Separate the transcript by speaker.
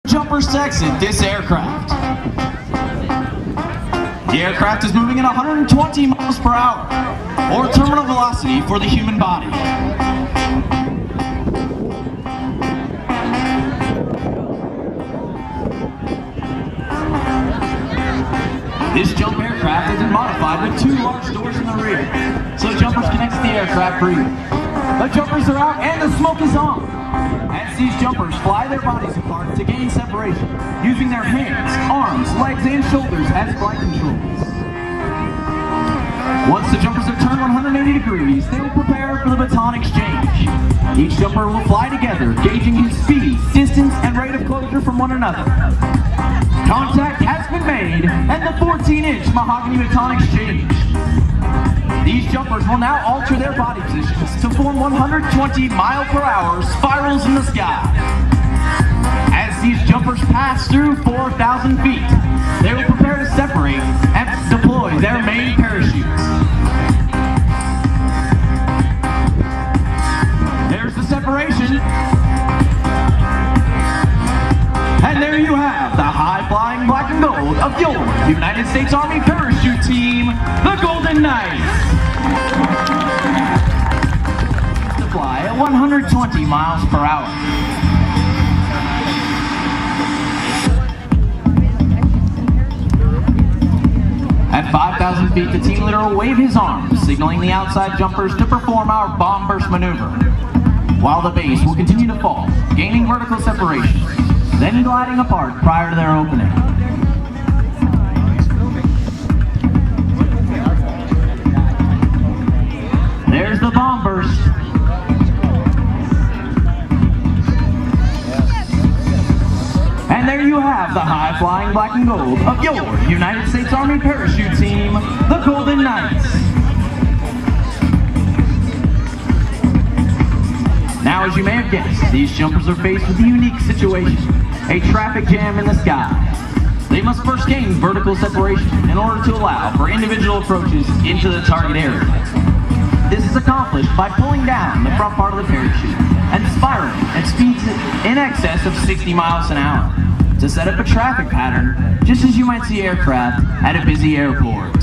Speaker 1: Jumpers to exit this aircraft. The aircraft is moving at 120 miles per hour, or terminal velocity for the human body. This jump aircraft has been modified with 2 large doors in the rear, so jumpers can exit the aircraft freely. The jumpers are out and the smoke is on, as these jumpers fly their bodies apart to gain separation, using their hands, arms, legs, and shoulders as flight controls. Once the jumpers have turned 180 degrees, they will prepare for the baton exchange. Each jumper will fly together, gauging his speed, distance, and rate of closure from one another. Contact has been made, and the 14-inch mahogany baton exchange. These jumpers will now alter their body positions to form 120 mile-per-hour spirals in the sky. As these jumpers pass through 4,000 feet, they will prepare to separate and deploy their main parachutes. There's the separation. And there you have the high-flying black and gold of your United States Army parachute team, the Golden Knights. To fly at 120 miles per hour. At 5,000 feet, the team leader will wave his arms, signaling the outside jumpers to perform our bomb burst maneuver, while the base will continue to fall, gaining vertical separation, then gliding apart prior to their opening. There's the bomb burst. And there you have the high-flying black and gold of your United States Army parachute team, the Golden Knights. Now, as you may have guessed, these jumpers are faced with a unique situation, a traffic jam in the sky. They must first gain vertical separation in order to allow for individual approaches into the target area. This is accomplished by pulling down the front part of the parachute and spiraling at speeds in excess of 60 miles an hour to set up a traffic pattern, just as you might see aircraft at a busy airport.